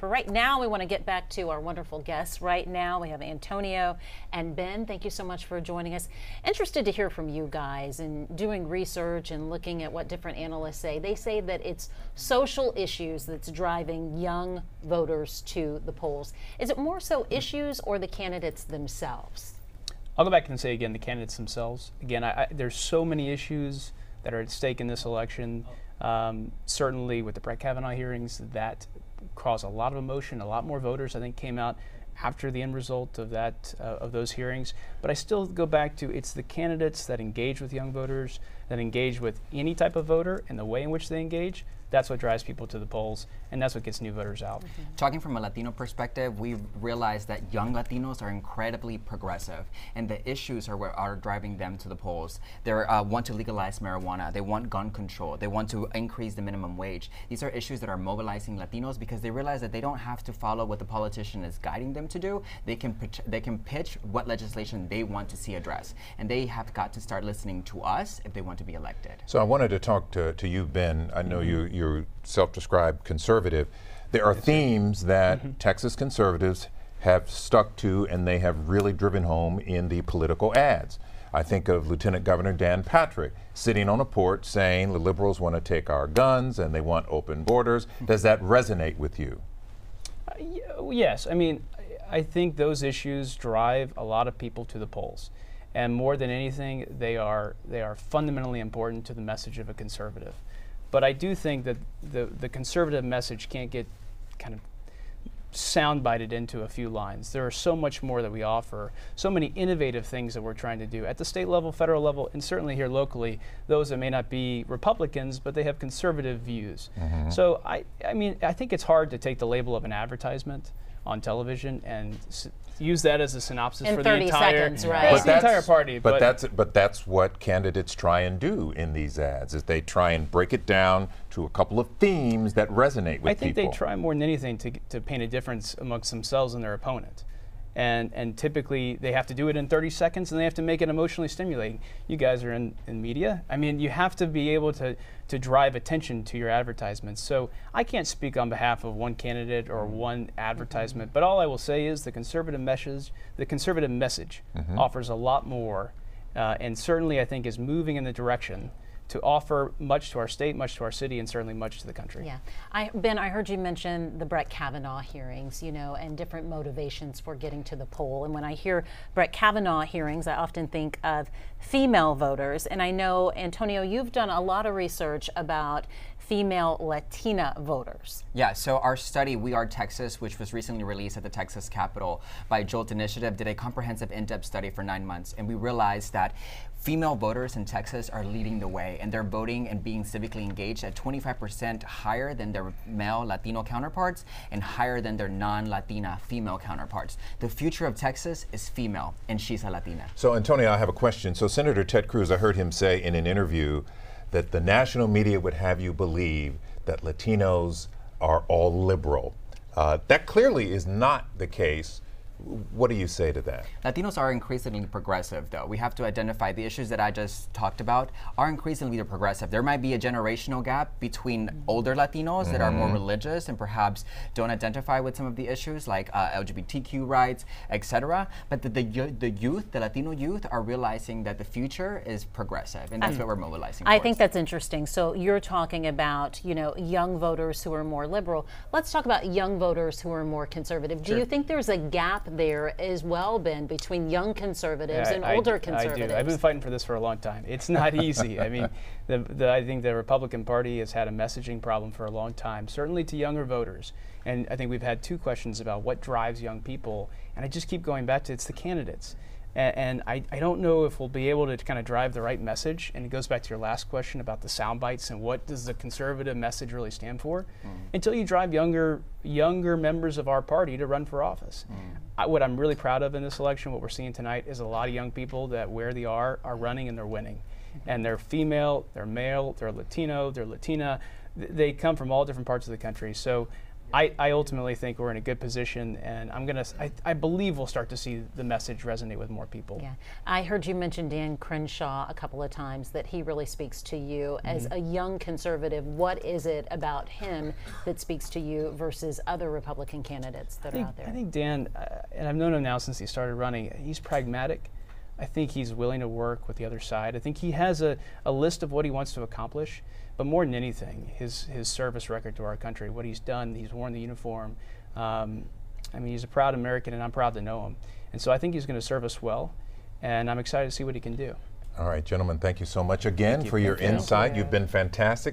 for right now, we want to get back to our wonderful guests. Right now, we have Antonio and Ben. Thank you so much for joining us. Interested to hear from you guys and doing research and looking at what different analysts say. They say that it's social issues that's driving young voters to the polls. Is it more so issues or the candidates themselves? I'll go back and say again, the candidates themselves. Again, there's so many issues that are at stake in this election. Certainly with the Brett Kavanaugh hearings, that caused a lot of emotion. A lot more voters, I think, came out after the end result of that of those hearings. But I still go back to it's the candidates that engage with young voters, that engage with any type of voter, and the way in which they engage. That's what drives people to the polls, and that's what gets new voters out. Talking from a Latino perspective, we've realized that young Latinos are incredibly progressive, and the issues are what are driving them to the polls. They want to legalize marijuana, they want gun control, they want to increase the minimum wage. These are issues that are mobilizing Latinos because they realize that they don't have to follow what the politician is guiding them to do. They can pitch what legislation they want to see addressed, and they have got to start listening to us if they want to be elected. So I wanted to talk to you, Ben. I know you're self-described conservative. There are themes that Texas conservatives have stuck to and they have really driven home in the political ads. I think of Lieutenant Governor Dan Patrick sitting on a porch saying the liberals want to take our guns and they want open borders. Does that resonate with you? Yes. I mean, I think those issues drive a lot of people to the polls. And more than anything, they are fundamentally important to the message of a conservative. But I do think that the conservative message can't get kind of soundbited into a few lines. There are so much more that we offer, so many innovative things that we're trying to do at the state level, federal level, and certainly here locally, those that may not be Republicans, but they have conservative views. So I mean, I think it's hard to take the label of an advertisement on television and use that as a synopsis in for 30 the entire seconds, right? the entire party. But that's what candidates try and do in these ads, is they try and break it down to a couple of themes that resonate with people. I think they try more than anything to paint a difference amongst themselves and their opponent. And typically they have to do it in 30 seconds and they have to make it emotionally stimulating. You guys are in media. I mean, you have to be able to drive attention to your advertisements. So I can't speak on behalf of one candidate or one advertisement, but all I will say is the conservative message offers a lot more and certainly I think is moving in the direction to offer much to our state, much to our city, and certainly much to the country. Yeah, Ben, I heard you mention the Brett Kavanaugh hearings, you know, and different motivations for getting to the poll. And when I hear Brett Kavanaugh hearings, I often think of female voters. And I know, Antonio, you've done a lot of research about female Latina voters. Yeah, so our study, We Are Texas, which was recently released at the Texas Capitol by Jolt Initiative, did a comprehensive in-depth study for 9 months. And we realized that female voters in Texas are leading the way, and they're voting and being civically engaged at 25% higher than their male Latino counterparts and higher than their non-Latina female counterparts. The future of Texas is female, and she's a Latina. So, Antonio, I have a question. So Senator Ted Cruz, I heard him say in an interview that the national media would have you believe that Latinos are all liberal. That clearly is not the case. What do you say to that? Latinos are increasingly progressive, though. We have to identify the issues that I just talked about are increasingly progressive. There might be a generational gap between older Latinos that are more religious and perhaps don't identify with some of the issues like LGBTQ rights, etc. But the youth, the Latino youth, are realizing that the future is progressive, and that's what we're mobilizing I towards. think that's interesting. So you're talking about, you know, young voters who are more liberal. Let's talk about young voters who are more conservative. Do you think there's a gap there as well, Ben, between young conservatives and older conservatives? I do. I've been fighting for this for a long time. It's not easy. I mean, I think the Republican Party has had a messaging problem for a long time, certainly to younger voters. And I think we've had two questions about what drives young people, and I just keep going back to it's the candidates. And I don't know if we'll be able to kind of drive the right message. And it goes back to your last question about the sound bites and what does the conservative message really stand for until you drive younger members of our party to run for office. What I'm really proud of in this election, what we're seeing tonight, is a lot of young people that where they are running and they're winning. And they're female, they're male, they're Latino, they're Latina. They come from all different parts of the country. So I ultimately think we're in a good position, and I believe we'll start to see the message resonate with more people. Yeah, I heard you mention Dan Crenshaw a couple of times, that he really speaks to you as a young conservative. What is it about him that speaks to you versus other Republican candidates that are out there? I think Dan, and I've known him now since he started running, he's pragmatic. I think he's willing to work with the other side. I think he has a list of what he wants to accomplish, but more than anything, his service record to our country, what he's done, he's worn the uniform. I mean, he's a proud American, and I'm proud to know him. And so I think he's going to serve us well, and I'm excited to see what he can do. All right, gentlemen, thank you so much again for your insight. You've been fantastic.